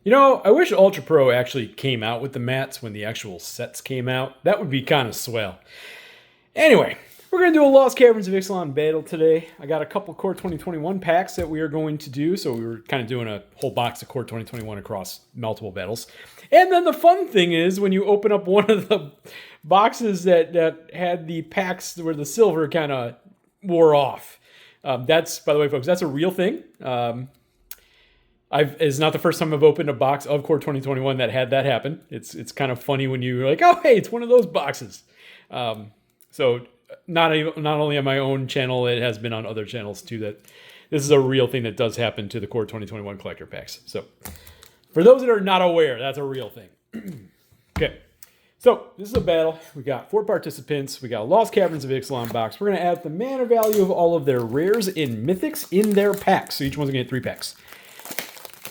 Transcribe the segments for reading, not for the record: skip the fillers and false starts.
You know, I wish Ultra Pro actually came out with the mats when the actual sets came out. That would be kind of swell. Anyway, we're going to do a Lost Caverns of Ixalan battle today. I got a couple Core 2021 packs that we are going to do, so we were kind of doing a whole box of Core 2021 across multiple battles. And then the fun thing is when you open up one of the boxes that had the packs where the silver kind of wore off. That's, by the way, folks, that's a real thing. It's not the first time I've opened a box of Core 2021 that had that happen. It's kind of funny when you're like, oh, hey, it's one of those boxes. So not only on my own channel, it has been on other channels too, that this is a real thing that does happen to the Core 2021 collector packs. So for those that are not aware, that's a real thing. Okay. So this is a battle. We got 4 participants. We got a Lost Caverns of Ixalan box. We're going to add the mana value of all of their rares in mythics in their packs. So each one's going to get 3 packs.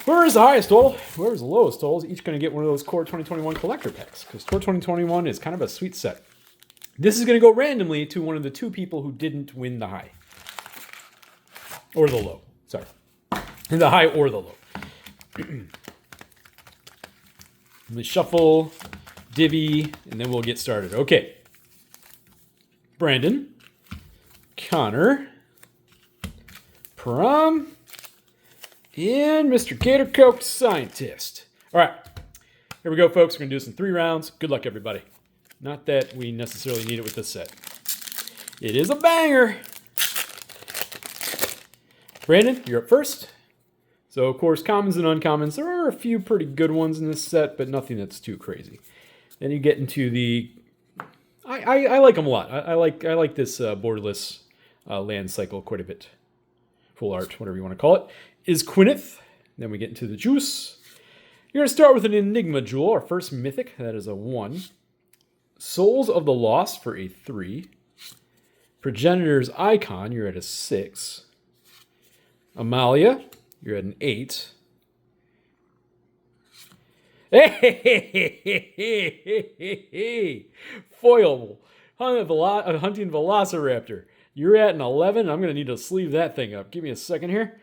Whoever's the highest total, whoever's the lowest total is each going to get one of those Core 2021 collector packs, because Core 2021 is kind of a sweet set. This is going to go randomly to one of the 2 people who didn't win the high. Or the low. Sorry. The high or the low. Let me shuffle, divvy, and then we'll get started. Okay. Brandon, Connor, Prom, and Mr. Gator Coke Scientist. All right. Here we go, folks. We're going to do this in 3 rounds. Good luck, everybody. Not that we necessarily need it with this set. It is a banger. Brandon, you're up first. So, of course, commons and uncommons. There are a few pretty good ones in this set, but nothing that's too crazy. Then you get into the... I like them a lot. I like this borderless land cycle quite a bit. Full art, whatever you want to call it. Is Quineth. Then we get into the juice. You're going to start with an Enigma Jewel, our first mythic. That is a 1. Souls of the Lost for a 3. Progenitor's Icon, you're at a 6. Amalia, you're at an 8. Hey! Foil, Hunting Velociraptor. You're at an 11. I'm going to need to sleeve that thing up. Give me a second here.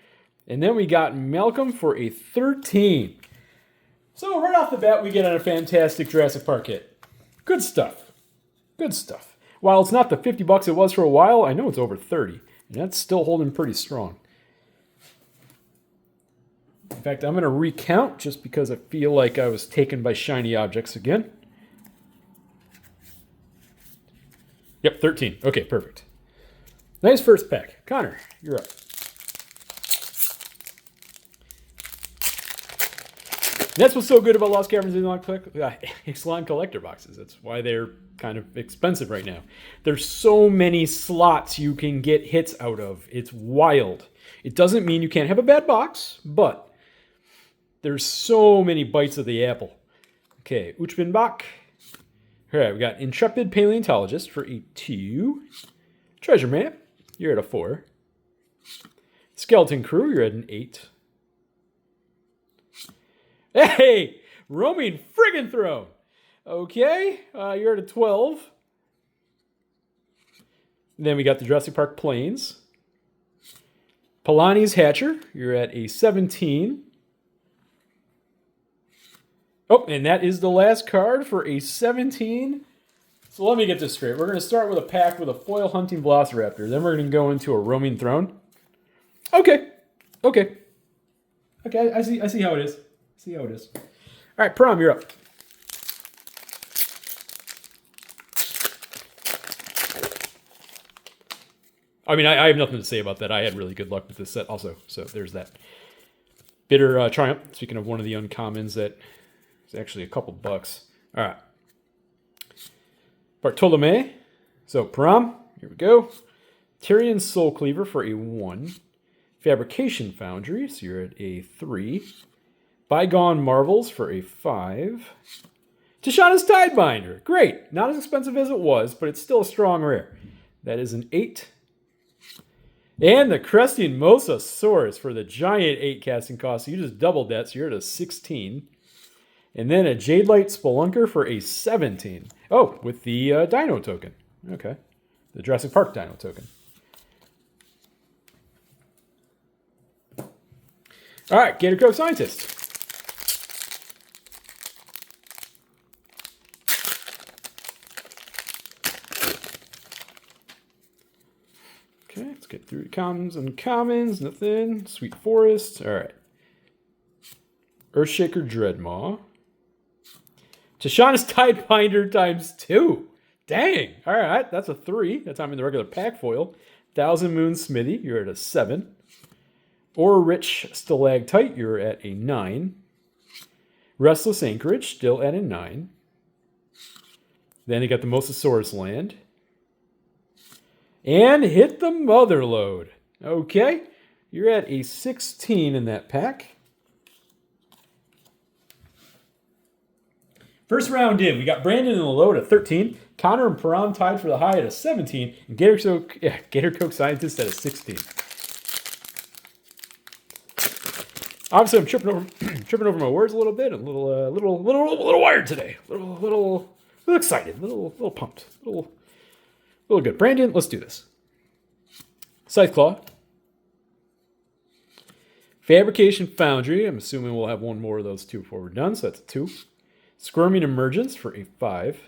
And then we got Malcolm for a 13. So right off the bat, we get on a fantastic Jurassic Park kit. Good stuff. Good stuff. While it's not the $50 it was for a while, I know it's over 30. And that's still holding pretty strong. In fact, I'm going to recount just because I feel like I was taken by shiny objects again. Yep, 13. Okay, perfect. Nice first pack. Connor, you're up. That's what's so good about Lost Caverns of Ixalan collector boxes. That's why they're kind of expensive right now. There's so many slots you can get hits out of. It's wild. It doesn't mean you can't have a bad box, but there's so many bites of the apple. Okay, Uchbinbach. All right, we got Intrepid Paleontologist for a 2. Treasure Map, you're at a 4. Skeleton Crew, you're at an 8. Hey, Roaming Friggin' Throne. Okay, you're at a 12. Then we got the Jurassic Park Plains. Palani's Hatcher, you're at a 17. Oh, and that is the last card for a 17. So let me get this straight. We're going to start with a pack with a foil hunting Velociraptor. Then we're going to go into a roaming throne. Okay. I see how it is. See how it is. All right, Prom, you're up. I mean, I have nothing to say about that. I had really good luck with this set also. So there's that. Bitter Triumph. Speaking of one of the uncommons that is actually a couple bucks. All right. Bartolome. So Prom, here we go. Tyrian Soul Cleaver for a 1. Fabrication Foundry, so you're at a 3. Bygone Marvels for a 5. Tishana's Tidebinder. Great. Not as expensive as it was, but it's still a strong rare. That is an 8. And the Crestian Mosasaurus for the giant 8 casting cost. So you just doubled that, so you're at a 16. And then a Jadelight Spelunker for a 17. Oh, with the Dino token. Okay. The Jurassic Park Dino token. All right, Gator Coke Scientist. Three commons and commons, nothing. Sweet Forest, all right. Earthshaker Dreadmaw. Tishana's Tidebinder ×2. Dang, all right, that's a 3. That's I'm in the regular pack foil. Thousand Moon Smithy, you're at a 7. Or Rich Stalactite, you're at a 9. Restless Anchorage, still at a 9. Then you got the Mosasaurus Land. And Hit the Motherlode. Okay, you're at a 16 in that pack. First round in, we got Brandon in the low at a 13. Connor and Param tied for the high at a 17. And Gator Coke Scientist at a 16. Obviously, I'm tripping over my words a little bit. A little wired today. A little excited. A little pumped. A little good. Brandon, let's do this. Scytheclaw. Fabrication Foundry. I'm assuming we'll have one more of those two before we're done. So that's a 2. Squirming Emergence for a 5.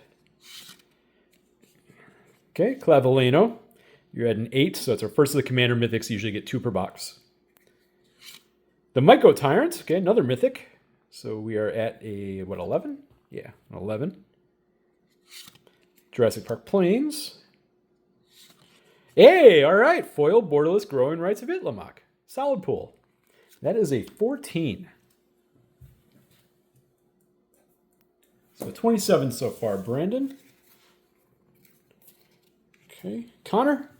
Okay, Clavileno. You're at an 8. So that's our first of the Commander Mythics. You usually get 2 per box. The Myco Tyrant, okay, another mythic. So we are at a, 11? Yeah, 11. Jurassic Park Plains. Hey, all right, foil borderless Growing Rights of Itlamok. Solid pull. That is a 14. So 27 so far, Brandon. Okay, Connor.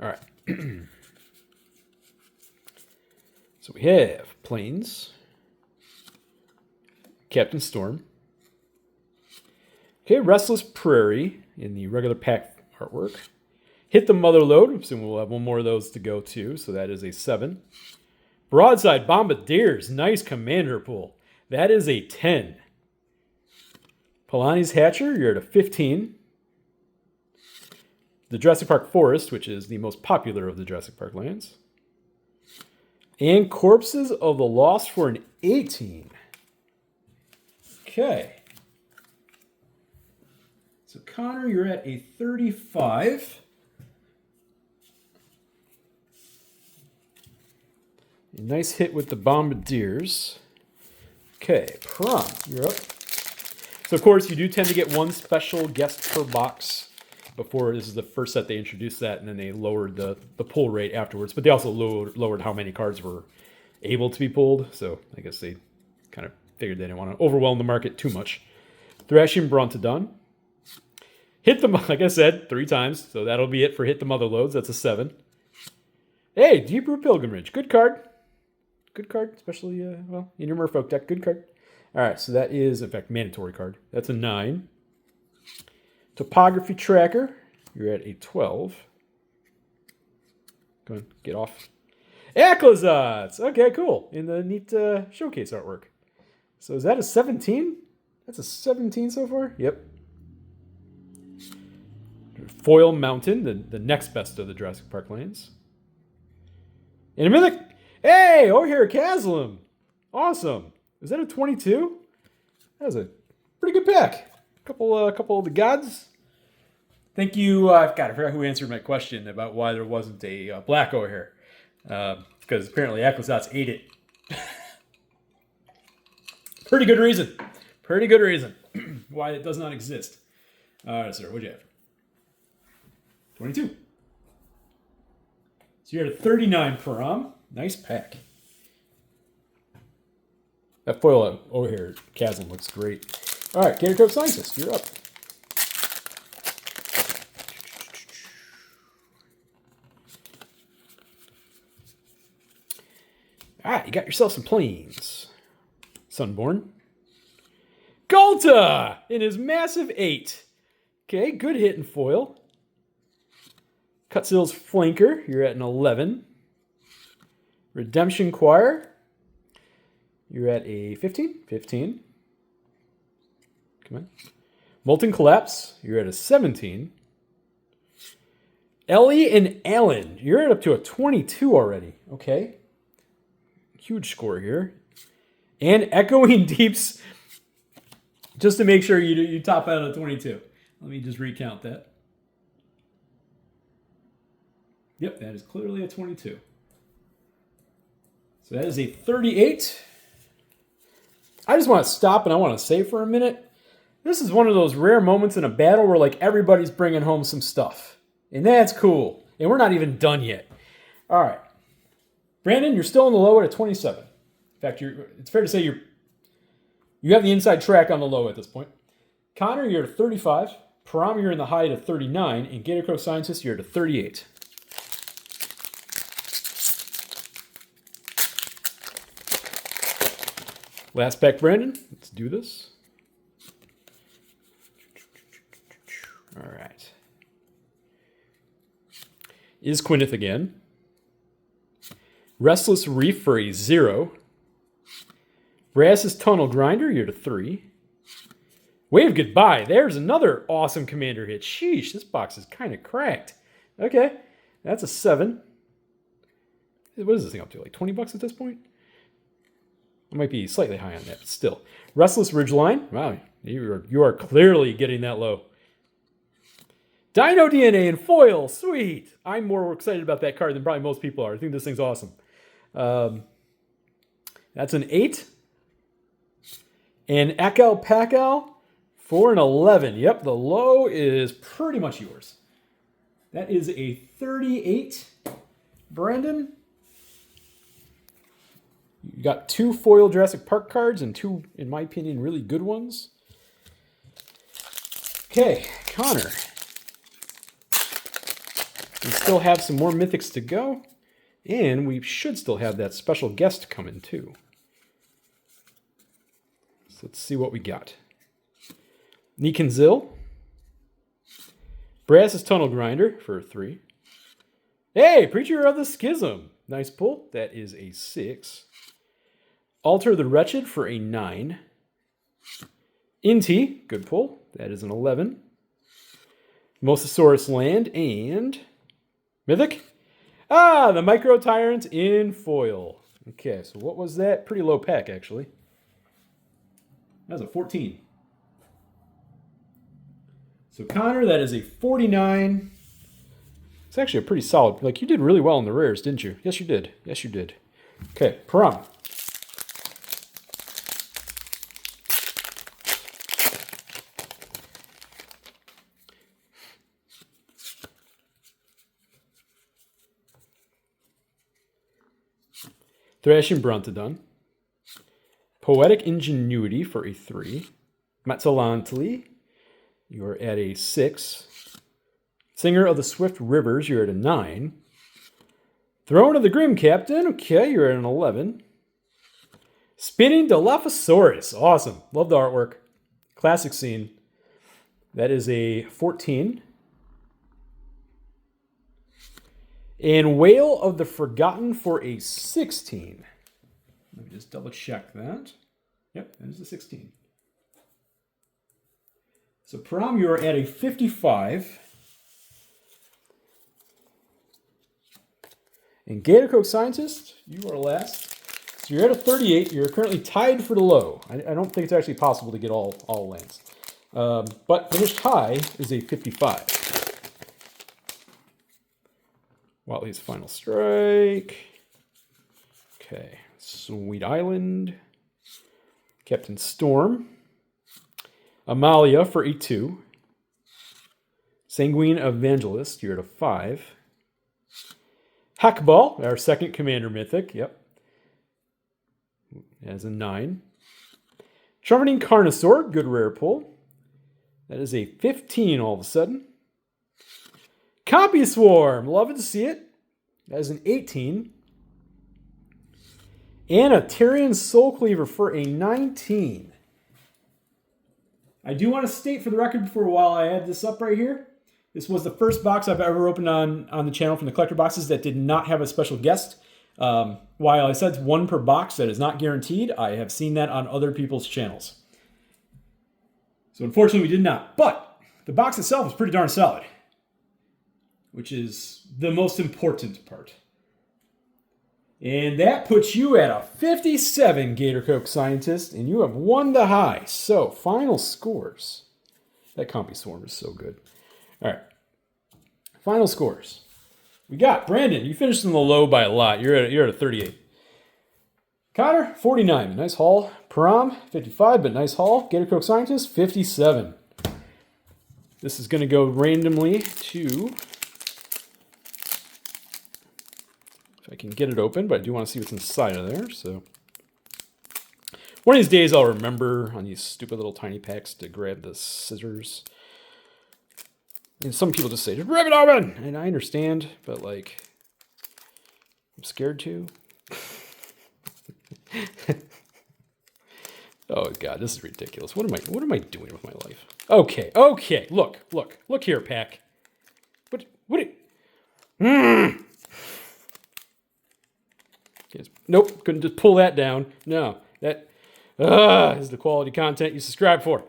All right. So we have Plains, Captain Storm. Okay, Restless Prairie in the regular pack artwork. Hit the Motherlode. Soon we'll have one more of those to go too. So that is a 7. Broadside Bombardiers. Nice commander pool. That is a 10. Palani's Hatcher. You're at a 15. The Jurassic Park Forest, which is the most popular of the Jurassic Park lands. And Corpses of the Lost for an 18. Okay. So Connor, you're at a 35. A nice hit with the Bombardiers. Okay, Prom, you're up. So of course, you do tend to get one special guest per box. Before, this is the first set they introduced that, and then they lowered the pull rate afterwards. But they also lowered how many cards were able to be pulled. So I guess they kind of figured they didn't want to overwhelm the market too much. Thrashing Brontodon. Hit the, like I said, 3 times. So that'll be it for Hit the Motherlodes. That's a 7. Hey, Deep Root Pilgrimage. Good card. Good card, especially, in your Merfolk deck. Good card. All right, so that is, in fact, mandatory card. That's a 9. Topography Tracker, you're at a 12. Go ahead, get off. Aclazotz! Okay, cool. In the neat showcase artwork. So is that a 17? That's a 17 so far? Yep. Foil Mountain, the next best of the Jurassic Park lands. And a mythic. Hey, over here, Chasm. Awesome. Is that a 22? That was a pretty good pack. Couple of the gods. Thank you. God, I forgot who answered my question about why there wasn't a black over here. Because apparently Aclazotz ate it. Pretty good reason. Pretty good reason why it does not exist. All right, sir. What'd you have? 22. So you're at a 39 Param. Nice pack. That foil over here, Chasm, looks great. All right, Gator Coke Scientist, you're up. All right, you got yourself some Plains. Sunborn. Galta in his massive 8. Okay, good hit in foil. Cutsil's Flanker, you're at an 11. Redemption Choir, you're at a 15. 15. Come on. Molten Collapse, you're at a 17. Ellie and Alan, you're at up to a 22 already. Okay. Huge score here. And Echoing Deeps Just to make sure you top out at 22. Let me just recount that. Yep, that is clearly a 22. So that is a 38. I just want to stop and I want to say for a minute, this is one of those rare moments in a battle where like everybody's bringing home some stuff. And that's cool. And we're not even done yet. All right. Brandon, you're still on the low at a 27. In fact, it's fair to say you have the inside track on the low at this point. Connor, you're at a 35. Param, you're in the high at a 39. And Gator Crow Scientist, you're at a 38. Last pack, Brandon. Let's do this. All right. Is Quineth again. Restless Reef for a 0. Brass's Tunnel Grinder, you're to 3. Wave Goodbye. There's another awesome commander hit. Sheesh, this box is kind of cracked. Okay, that's a 7. What is this thing up to? Like 20 bucks at this point? I might be slightly high on that, but still. Restless Ridgeline. Wow, you are clearly getting that low. Dino DNA and foil. Sweet. I'm more excited about that card than probably most people are. I think this thing's awesome. That's an 8. And Ekal Pakal for an 11. Yep, the low is pretty much yours. That is a 38. Brandon, you got 2 foil Jurassic Park cards and 2, in my opinion, really good ones. Okay, Connor. We still have some more mythics to go. And we should still have that special guest coming too. So let's see what we got. Neekin Zill. Brass's Tunnel Grinder for a 3. Hey, Preacher of the Schism. Nice pull. That is a 6. Alter the Wretched for a 9. Inti, good pull. That is an 11. Mosasaurus Land and Mythic. Ah, the Micro Tyrant in foil. Okay, so what was that? Pretty low pack, actually. That was a 14. So Connor, that is a 49. It's actually a pretty solid. Like, you did really well in the rares, didn't you? Yes, you did. Yes, you did. Okay, Param. Thrashing Brontodon. Poetic Ingenuity for a 3. Matzalantli, you're at a 6. Singer of the Swift Rivers, you're at a 9. Throne of the Grim Captain, okay, you're at an 11. Spinning Dilophosaurus, awesome. Love the artwork. Classic scene. That is a 14. And Whale of the Forgotten for a 16. Let me just double check that. Yep, that is a 16. So Param, you're at a 55. And Gator Coke Scientist, you are last. So you're at a 38. You're currently tied for the low. I don't think it's actually possible to get all lands. But finished high is a 55. Watley's Final Strike. Okay. Sweet Island. Captain Storm. Amalia for a 2. Sanguine Evangelist, you're at a 5. Hackball, our second Commander Mythic, yep. As a 9. Trumpeting Carnosaur, good rare pull. That is a 15 all of a sudden. Copy Swarm, love to see it. That is an 18. And a Tyrian Soul Cleaver for a 19. I do want to state for the record before while I add this up right here, this was the first box I've ever opened on the channel from the collector boxes that did not have a special guest. While I said it's 1 per box, that is not guaranteed. I have seen that on other people's channels. So unfortunately we did not. But the box itself is pretty darn solid, which is the most important part. And that puts you at a 57, Gator Coke Scientist, and you have won the high. So, final scores. That Compy Swarm is so good. All right. Final scores. We got Brandon. You finished in the low by a lot. You're at a 38. Connor, 49. Nice haul. Param, 55, but nice haul. Gator Coke Scientist, 57. This is going to go randomly to... I can get it open, but I do want to see what's inside of there. So one of these days I'll remember on these stupid little tiny packs to grab the scissors. And some people just say, just rip it open! And I understand, but like, I'm scared to. Oh God, this is ridiculous. What am I doing with my life? Okay, look here, pack. Nope, couldn't just pull that down. No, that is the quality content you subscribe for.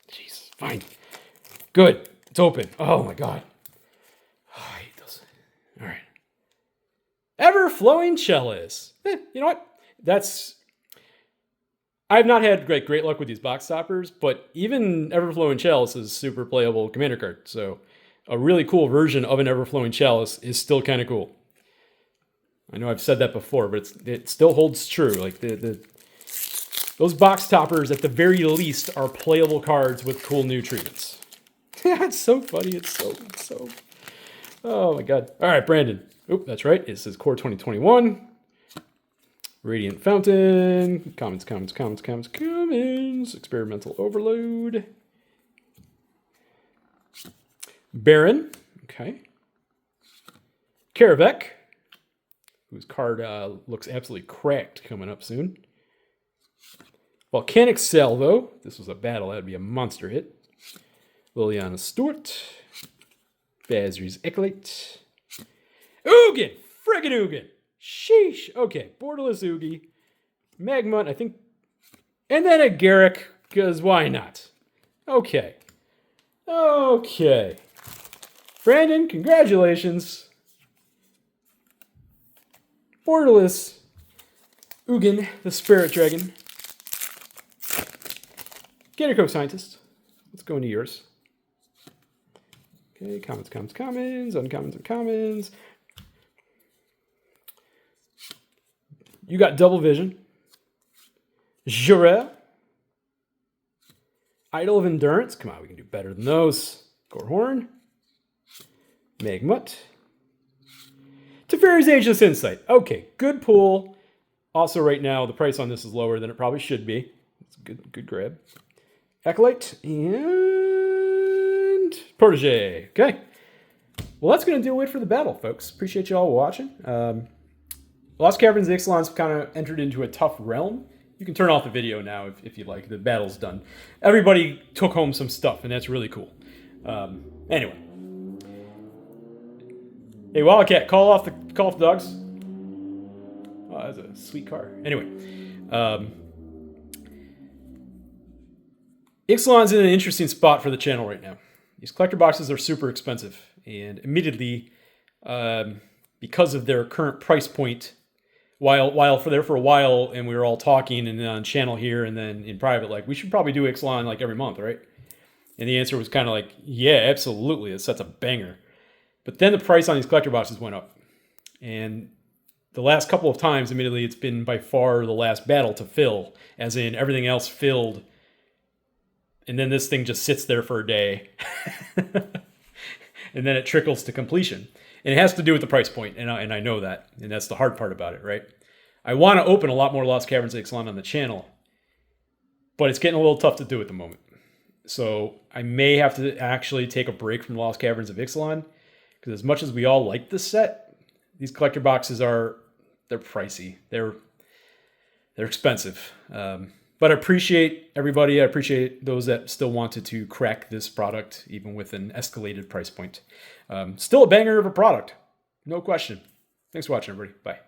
Jesus, fine. Good, it's open. Oh my God. Oh, I hate those. All right. Ever-flowing chalice. You know what? I've not had great luck with these box toppers, but even Ever-flowing chalice is super playable commander card. So a really cool version of an Ever-flowing chalice is still kind of cool. I know I've said that before, but it still holds true. Like those box toppers, at the very least, are playable cards with cool new treatments. It's so funny. It's so. Oh my God! All right, Brandon. Oop, that's right. It says Core 2021. Radiant Fountain. Commons. Experimental Overload. Baron. Okay. Karavek, whose card looks absolutely cracked coming up soon. Volcanic Salvo. This was a battle. That would be a monster hit. Liliana Stewart. Bazri's Echolate. Ugin! Friggin' Ugin! Sheesh! Okay, Borderless Oogie. Magmunt, I think. And then a Garrick, because why not? Okay. Brandon, congratulations. Borderless Ugin, the Spirit Dragon. Gator Coke Scientist. Let's go into yours. Okay, commons, uncommons. You got Double Vision. Jurel. Idol of Endurance. Come on, we can do better than those. Gorhorn. Magmutt. Teferi's Ageless Insight. Okay, good pull. Also, right now, the price on this is lower than it probably should be. It's a good grab. Acolyte and Protege. Okay. Well, that's going to do it for the battle, folks. Appreciate you all watching. Lost Caverns and Ixalan's kind of entered into a tough realm. You can turn off the video now if you like. The battle's done. Everybody took home some stuff, and that's really cool. Anyway. Hey, Wildcat, call off the dogs. Oh, that's a sweet car. Anyway. Ixalan's in an interesting spot for the channel right now. These collector boxes are super expensive. And admittedly, because of their current price point, while for a while, and we were all talking, and then on channel here, and then in private, like, we should probably do Ixalan like every month, right? And the answer was kind of like, yeah, absolutely. That's a banger. But then the price on these collector boxes went up. And the last couple of times, admittedly, it's been by far the last battle to fill, as in everything else filled. And then this thing just sits there for a day. And then it trickles to completion. And it has to do with the price point, and I know that. And that's the hard part about it, right? I want to open a lot more Lost Caverns Ixalan on the channel, but it's getting a little tough to do at the moment. So I may have to actually take a break from Lost Caverns of Ixalan, because as much as we all like this set, these collector boxes they're pricey. They're expensive. But I appreciate everybody. I appreciate those that still wanted to crack this product, even with an escalated price point. Still a banger of a product. No question. Thanks for watching, everybody. Bye.